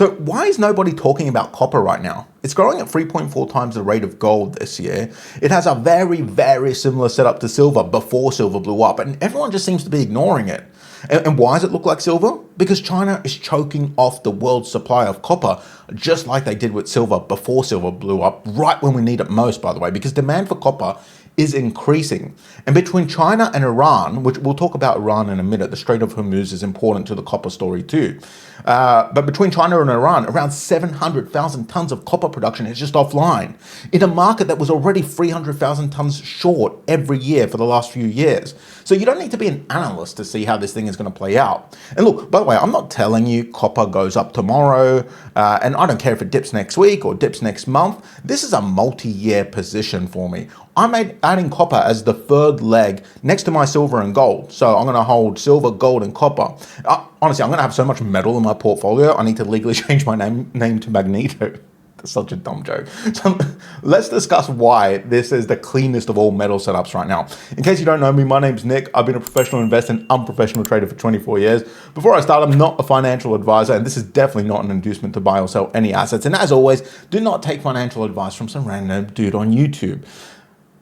So why is nobody talking about copper right now? It's growing at 3.4 times the rate of gold this year. It has a very, very similar setup to silver before silver blew up, and everyone just seems to be ignoring it. And why does it look like silver? Because China is choking off the world's supply of copper, just like they did with silver before silver blew up, right when we need it most, by the way, because demand for copper is increasing. And between China and Iran, which we'll talk about Iran in a minute, the Strait of Hormuz is important to the copper story too. But between China and Iran, around 700,000 tons of copper production is just offline in a market that was already 300,000 tons short every year for the last few years. So you don't need to be an analyst to see how this thing is going to play out. And look, by the way, I'm not telling you copper goes up tomorrow, and I don't care if it dips next week or dips next month. This is a multi-year position for me. I'm adding copper as the third leg next to my silver and gold. So I'm going to hold silver, gold, and copper. Honestly, I'm going to have so much metal in my portfolio, I need to legally change my name to Magneto. That's such a dumb joke. So let's discuss why this is the cleanest of all metal setups right now. In case you don't know me, my name's Nick. I've been a professional investor and unprofessional trader for 24 years. Before I start, I'm not a financial advisor, and this is definitely not an inducement to buy or sell any assets. And as always, do not take financial advice from some random dude on YouTube.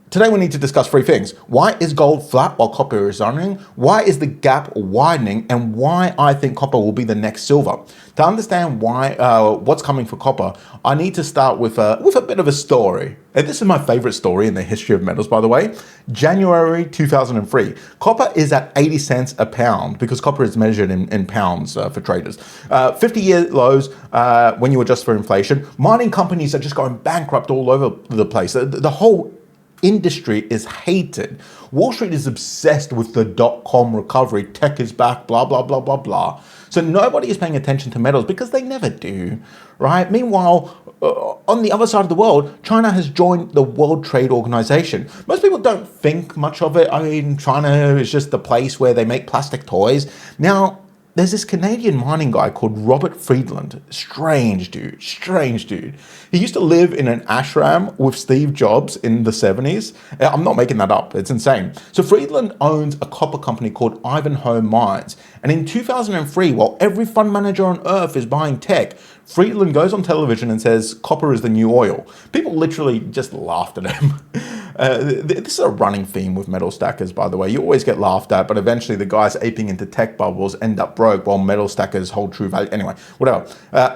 Today we need to discuss three things. Why is gold flat while copper is running? Why is the gap widening? And why I think copper will be the next silver. To understand why what's coming for copper, I need to start with a bit of a story. And this is my favorite story in the history of metals, by the way. January 2003. Copper is at 80 cents a pound because copper is measured in pounds for traders. 50-year lows when you adjust for inflation. Mining companies are just going bankrupt all over the place. The whole industry is hated. Wall Street is obsessed with the dot-com recovery. Tech is back, blah, blah, blah, blah, blah. So nobody is paying attention to metals because they never do, right? Meanwhile, on the other side of the world, China has joined the World Trade Organization. Most people don't think much of it. I mean, China is just the place where they make plastic toys. Now, there's this Canadian mining guy called Robert Friedland. Strange dude. He used to live in an ashram with Steve Jobs in the 70s. I'm not making that up. It's insane. So Friedland owns a copper company called Ivanhoe Mines. And in 2003, while every fund manager on earth is buying tech, Friedland goes on television and says copper is the new oil. People literally just laughed at him. This is a running theme with metal stackers, by the way. You always get laughed at, but eventually the guys aping into tech bubbles end up broke while metal stackers hold true value. Anyway, whatever.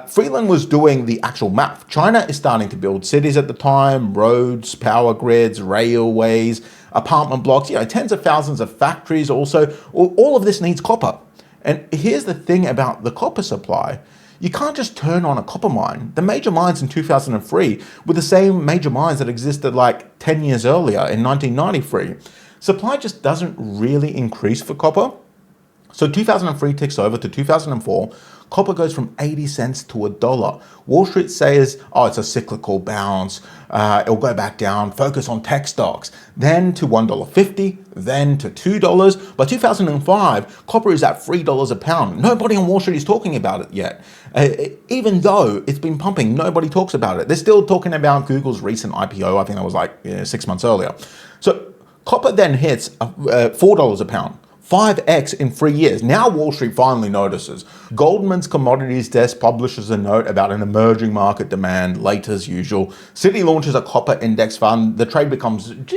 Friedland was doing the actual math. China is starting to build cities at the time, roads, power grids, railways, apartment blocks, tens of thousands of factories also. All of this needs copper. And here's the thing about the copper supply. You can't just turn on a copper mine. The major mines in 2003 were the same major mines that existed like 10 years earlier in 1993. Supply just doesn't really increase for copper. So 2003 ticks over to 2004. Copper goes from 80 cents to $1. Wall Street says, oh, it's a cyclical bounce. It'll go back down. Focus on tech stocks. Then to $1.50, then to $2. By 2005, copper is at $3 a pound. Nobody on Wall Street is talking about it yet. Even though it's been pumping, nobody talks about it. They're still talking about Google's recent IPO. I think that was like 6 months earlier. So copper then hits $4 a pound. 5x in 3 years. Now Wall Street finally notices. Goldman's commodities desk publishes a note about an emerging market demand late as usual. Citi launches a copper index fund. The trade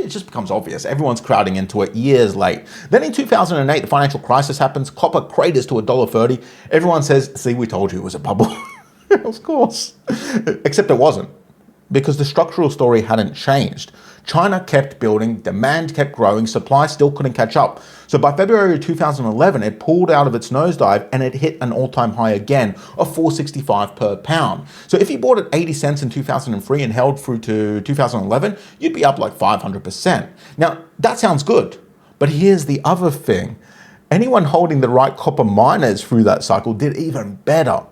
just becomes obvious. Everyone's crowding into it years late. Then in 2008, the financial crisis happens. Copper craters to $1.30. Everyone says, see, we told you it was a bubble. Of course. Except it wasn't. Because the structural story hadn't changed. China kept building, demand kept growing, supply still couldn't catch up. So by February 2011, it pulled out of its nosedive and it hit an all-time high again of $4.65 per pound. So if you bought at 80 cents in 2003 and held through to 2011, you'd be up like 500%. Now, that sounds good, but here's the other thing. Anyone holding the right copper miners through that cycle did even better.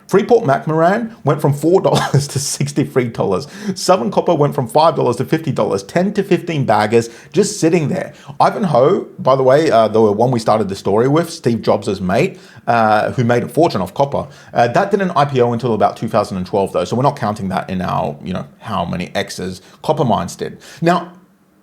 Freeport-McMoran went from $4 to $63. Southern Copper went from $5 to $50, 10 to 15 baggers just sitting there. Ivanhoe, by the way, the one we started the story with, Steve Jobs' mate, who made a fortune off copper, that didn't IPO until about 2012 though, so we're not counting that in our, how many X's copper mines did. Now,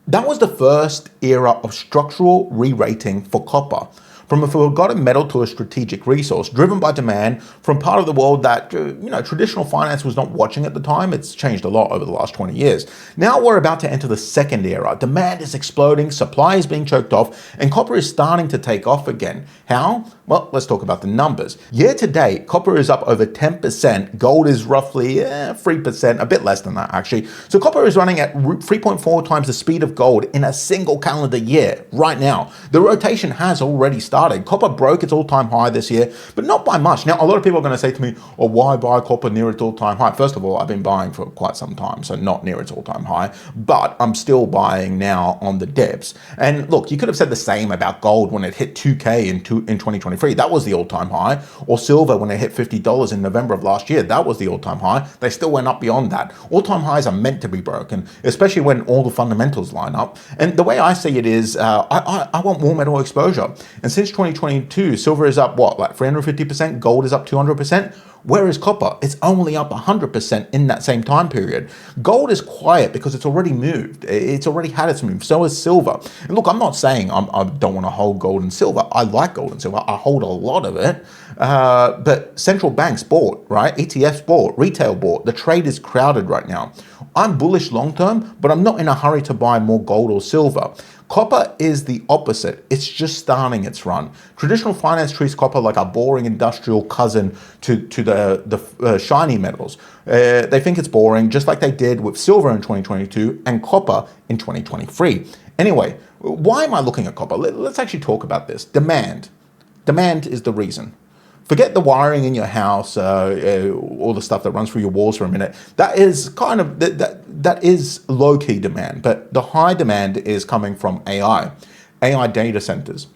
that was the first era of structural re-rating for copper. from a forgotten metal to a strategic resource, driven by demand from part of the world that, traditional finance was not watching at the time. It's changed a lot over the last 20 years. Now we're about to enter the second era. Demand is exploding, supply is being choked off, and copper is starting to take off again. How? Well, let's talk about the numbers. Year to date, copper is up over 10%. Gold is roughly 3%, a bit less than that actually. So copper is running at 3.4 times the speed of gold in a single calendar year right now. The rotation has already started. Copper broke its all-time high this year, but not by much. Now, a lot of people are going to say to me, oh, why buy copper near its all-time high? First of all, I've been buying for quite some time, so not near its all-time high, but I'm still buying now on the dips. And look, you could have said the same about gold when it hit 2K in 2023. That was the all-time high. Or silver when it hit $50 in November of last year. That was the all-time high. They still went up beyond that. All-time highs are meant to be broken, especially when all the fundamentals line up. And the way I see it is, I want more metal exposure. And since 2022, silver is up, what, like 350%? Gold is up 200%? Where is copper? It's only up 100% in that same time period. Gold is quiet because it's already moved. It's already had its move. So is silver. And look, I'm not saying I don't want to hold gold and silver. I like gold and silver. I hold a lot of it. But central banks bought, right? ETFs bought, retail bought. The trade is crowded right now. I'm bullish long term, but I'm not in a hurry to buy more gold or silver. Copper is the opposite. It's just starting its run. Traditional finance treats copper like a boring industrial cousin to the shiny metals. They think it's boring, just like they did with silver in 2022 and copper in 2023. Anyway, why am I looking at copper? Let's actually talk about this. Demand. Demand is the reason. Forget the wiring in your house, all the stuff that runs through your walls for a minute. That is kind of, that is low-key demand, but the high demand is coming from AI data centers.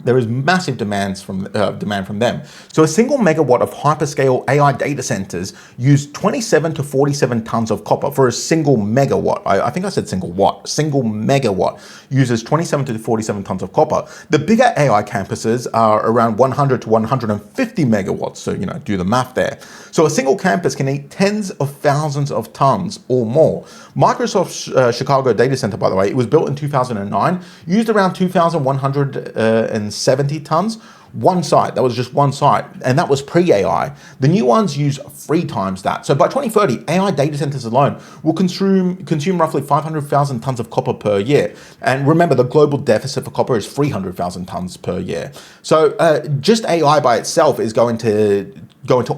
There is massive demand from them. So a single megawatt of hyperscale AI data centers use 27 to 47 tons of copper for a single megawatt. I think I said single watt. Single megawatt uses 27 to 47 tons of copper. The bigger AI campuses are around 100 to 150 megawatts. So, do the math there. So a single campus can eat tens of thousands of tons or more. Microsoft's Chicago data center, by the way, it was built in 2009, used around 2,170 tons. One site, that was just one site, and that was pre-AI. The new ones use 3 times that. So by 2030, AI data centers alone will consume roughly 500,000 tons of copper per year. And remember, the global deficit for copper is 300,000 tons per year. So just AI by itself is going to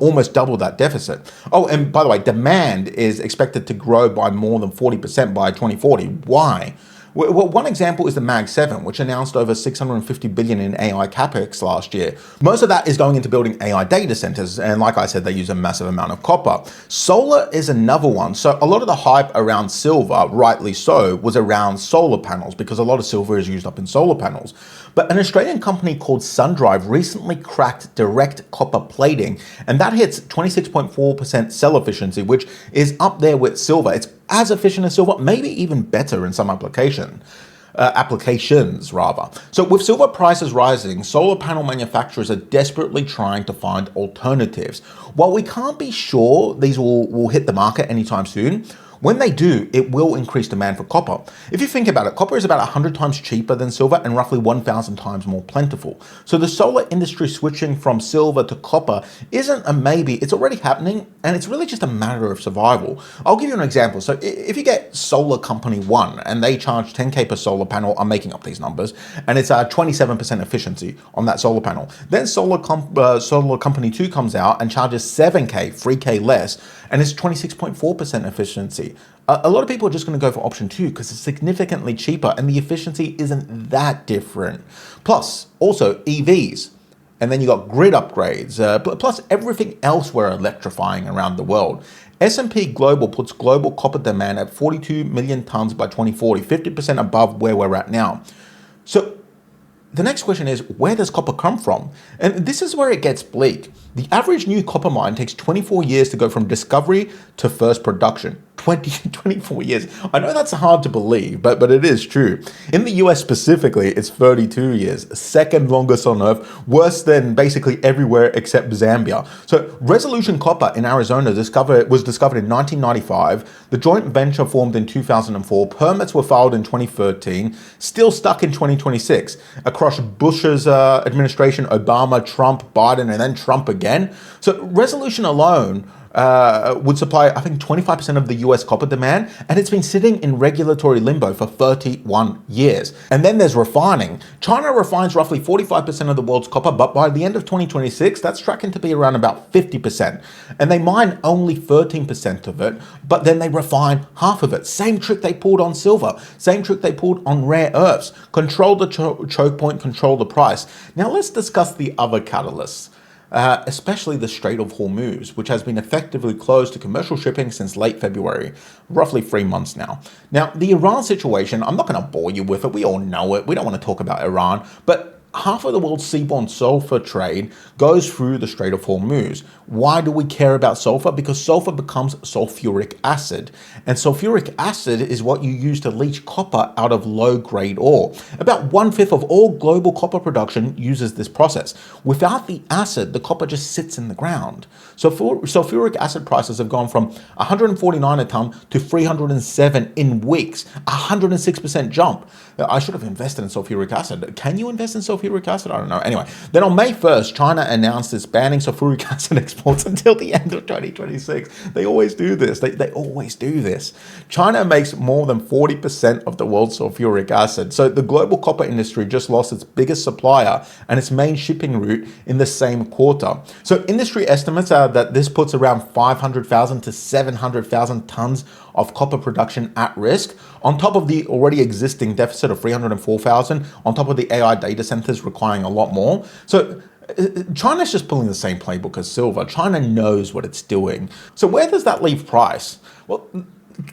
almost double that deficit. Oh, and by the way, demand is expected to grow by more than 40% by 2040. Why? Well, one example is the Mag 7, which announced over $650 billion in AI capex last year. Most of that is going into building AI data centers, and like I said, they use a massive amount of copper. Solar is another one. So a lot of the hype around silver, rightly so, was around solar panels because a lot of silver is used up in solar panels. But an Australian company called SunDrive recently cracked direct copper plating, and that hits 26.4% cell efficiency, which is up there with silver. It's as efficient as silver, maybe even better in some applications. So with silver prices rising, solar panel manufacturers are desperately trying to find alternatives. While we can't be sure these will hit the market anytime soon, when they do, it will increase demand for copper. If you think about it, copper is about 100 times cheaper than silver and roughly 1,000 times more plentiful. So the solar industry switching from silver to copper isn't a maybe, it's already happening, and it's really just a matter of survival. I'll give you an example. So if you get Solar Company 1 and they charge 10K per solar panel, I'm making up these numbers, and it's 27% efficiency on that solar panel. Then Solar Company 2 comes out and charges 7K, 3K less, and it's 26.4% efficiency. A lot of people are just going to go for option 2 because it's significantly cheaper and the efficiency isn't that different. Plus, also EVs. And then you got grid upgrades, plus everything else we're electrifying around the world. S&P Global puts global copper demand at 42 million tons by 2040, 50% above where we're at now. So the next question is, where does copper come from? And this is where it gets bleak. The average new copper mine takes 24 years to go from discovery to first production. 24 years. I know that's hard to believe, but it is true. In the US specifically, it's 32 years, second longest on Earth, worse than basically everywhere except Zambia. So Resolution Copper in Arizona was discovered in 1995. The joint venture formed in 2004. Permits were filed in 2013, still stuck in 2026 across Bush's administration, Obama, Trump, Biden, and then Trump again. So Resolution alone would supply, I think, 25% of the US copper demand, and it's been sitting in regulatory limbo for 31 years. And then there's refining. China refines roughly 45% of the world's copper, but by the end of 2026, that's tracking to be around about 50%. And they mine only 13% of it, but then they refine half of it. Same trick they pulled on silver, same trick they pulled on rare earths. Control the choke point, control the price. Now let's discuss the other catalysts. Especially the Strait of Hormuz, which has been effectively closed to commercial shipping since late February, roughly 3 months now. Now, the Iran situation, I'm not going to bore you with it. We all know it. We don't want to talk about Iran, but half of the world's seaborne sulfur trade goes through the Strait of Hormuz. Why do we care about sulfur? Because sulfur becomes sulfuric acid. And sulfuric acid is what you use to leach copper out of low-grade ore. About 1/5 of all global copper production uses this process. Without the acid, the copper just sits in the ground. So sulfuric acid prices have gone from 149 a ton to 307 in weeks, 106% jump. I should have invested in sulfuric acid. Can you invest in sulfuric acid? I don't know. Anyway, then on May 1st, China announced it's banning sulfuric acid exports until the end of 2026. They always do this. They always do this. China makes more than 40% of the world's sulfuric acid. So the global copper industry just lost its biggest supplier and its main shipping route in the same quarter. So industry estimates are that this puts around 500,000 to 700,000 tons of copper production at risk, on top of the already existing deficit of 304,000, on top of the AI data centers requiring a lot more. So China's just pulling the same playbook as silver. China knows what it's doing. So where does that leave price? Well,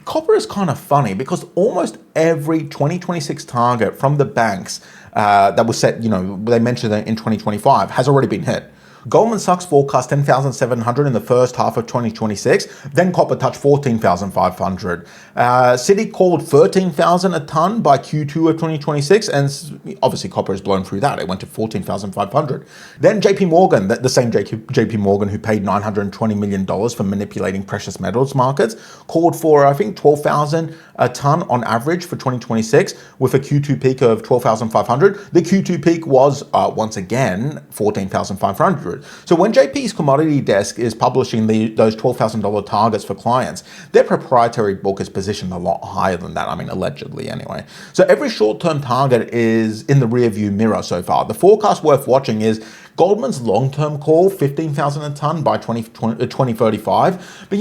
copper is kind of funny because almost every 2026 target from the banks that was set, they mentioned that in 2025 has already been hit. Goldman Sachs forecast 10,700 in the first half of 2026, then copper touched 14,500. Citi called 13,000 a ton by Q2 of 2026, and obviously copper has blown through that. It went to 14,500. Then JP Morgan, the same JP Morgan who paid $920 million for manipulating precious metals markets, called for, I think, 12,000 a ton on average for 2026, with a Q2 peak of 12,500. The Q2 peak was, once again, 14,500. So when JP's commodity desk is publishing those $12,000 targets for clients, their proprietary book is positioned a lot higher than that. I mean, allegedly anyway. So every short-term target is in the rearview mirror so far. The forecast worth watching is Goldman's long-term call, 15,000 a ton by 2035. But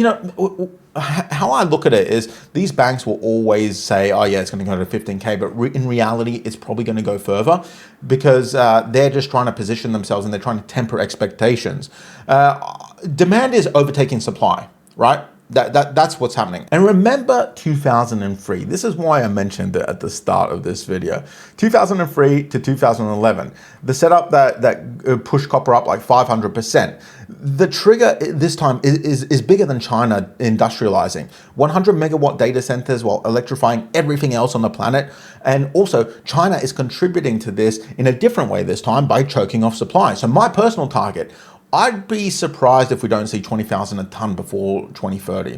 how I look at it is these banks will always say, oh yeah, it's going to go to 15K, but in reality, it's probably going to go further because they're just trying to position themselves and they're trying to temper expectations. Demand is overtaking supply, right? That's what's happening. And remember 2003. This is why I mentioned it at the start of this video. 2003 to 2011, the setup that pushed copper up like 500%. The trigger this time is bigger than China industrializing. 100 megawatt data centers while electrifying everything else on the planet. And also China is contributing to this in a different way this time by choking off supply. So my personal target, I'd be surprised if we don't see 20,000 a ton before 2030.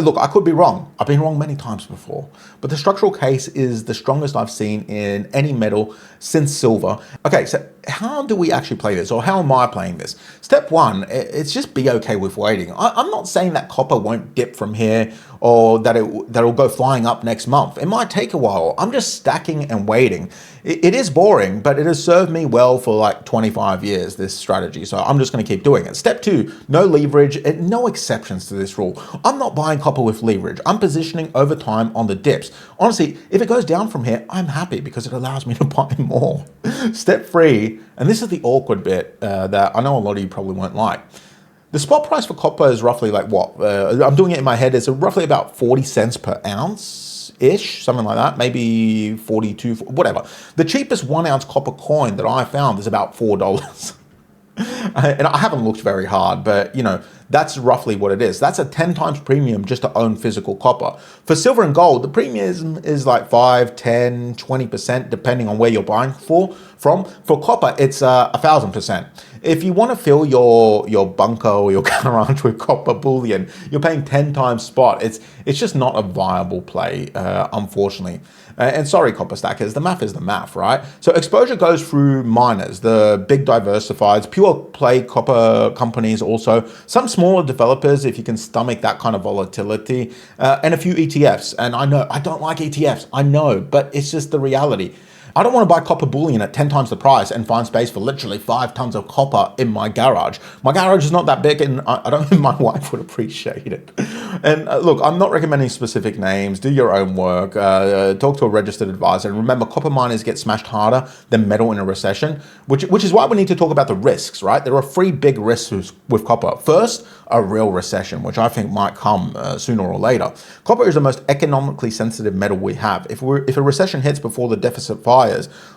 Look, I could be wrong. I've been wrong many times before. But the structural case is the strongest I've seen in any metal since silver. Okay, so how do we actually play this? Or how am I playing this? Step one, it's just be okay with waiting. I'm not saying that copper won't dip from here or that it'll go flying up next month. It might take a while. I'm just stacking and waiting. It is boring, but it has served me well for like 25 years, this strategy. So I'm just going to keep doing it. Step two, no leverage, no exceptions to this rule. I'm not buying copper with leverage. I'm positioning over time on the dips. Honestly, if it goes down from here, I'm happy because it allows me to buy more. Step three, and this is the awkward bit that I know a lot of you probably won't like. The spot price for copper is roughly like what? I'm doing it in my head. It's roughly about 40 cents per ounce-ish, something like that. Maybe 42, whatever. The cheapest 1 ounce copper coin that I found is about $4. And I haven't looked very hard, but That's roughly what it is. That's a 10 times premium just to own physical copper. For silver and gold, the premium is like 5, 10, 20%, depending on where you're buying from. For copper, it's 1,000%. If you want to fill your bunker or your garage with copper bullion, you're paying 10 times spot. It's just not a viable play, unfortunately. And sorry, copper stackers, the math is the math, right? So exposure goes through miners, the big diversifieds, pure play copper companies also, some smaller developers if you can stomach that kind of volatility, and a few ETFs. And I know, I don't like ETFs, I know, but it's just the reality. I don't want to buy copper bullion at 10 times the price and find space for literally 5 tons of copper in my garage. My garage is not that big, and I don't think my wife would appreciate it. And look, I'm not recommending specific names. Do your own work. Talk to a registered advisor. And remember, copper miners get smashed harder than metal in a recession, which is why we need to talk about the risks, right? There are 3 big risks with copper. First, a real recession, which I think might come sooner or later. Copper is the most economically sensitive metal we have. If a recession hits before the deficit fires,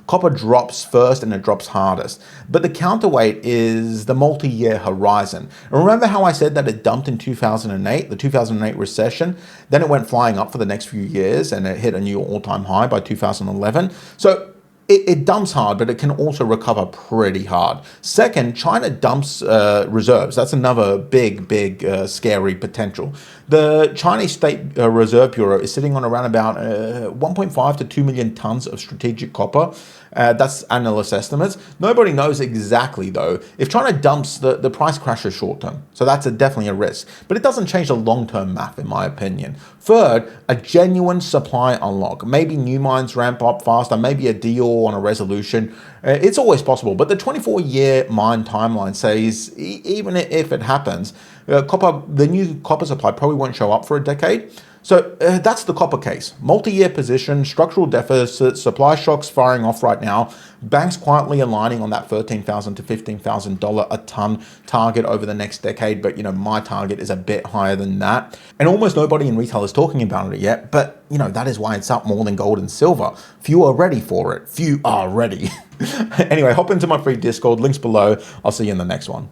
copper drops first and it drops hardest. But the counterweight is the multi-year horizon. And remember how I said that it dumped in 2008, the 2008 recession? Then it went flying up for the next few years and it hit a new all-time high by 2011. So it dumps hard, but it can also recover pretty hard. Second, China dumps reserves. That's another big, scary potential. The Chinese State Reserve Bureau is sitting on around about 1.5 to 2 million tons of strategic copper. That's analyst estimates. Nobody knows exactly though. If China dumps, the price crashes short term. So that's definitely a risk. But it doesn't change the long-term math in my opinion. Third, a genuine supply unlock. Maybe new mines ramp up faster, maybe a deal on a resolution. It's always possible. But the 24-year mine timeline says even if it happens, the new copper supply probably won't show up for a decade. So that's the copper case. Multi-year position, structural deficit, supply shocks firing off right now, banks quietly aligning on that $13,000 to $15,000 a ton target over the next decade. But, my target is a bit higher than that. And almost nobody in retail is talking about it yet. But, that is why it's up more than gold and silver. Few are ready for it. Few are ready. Anyway, hop into my free Discord. Links below. I'll see you in the next one.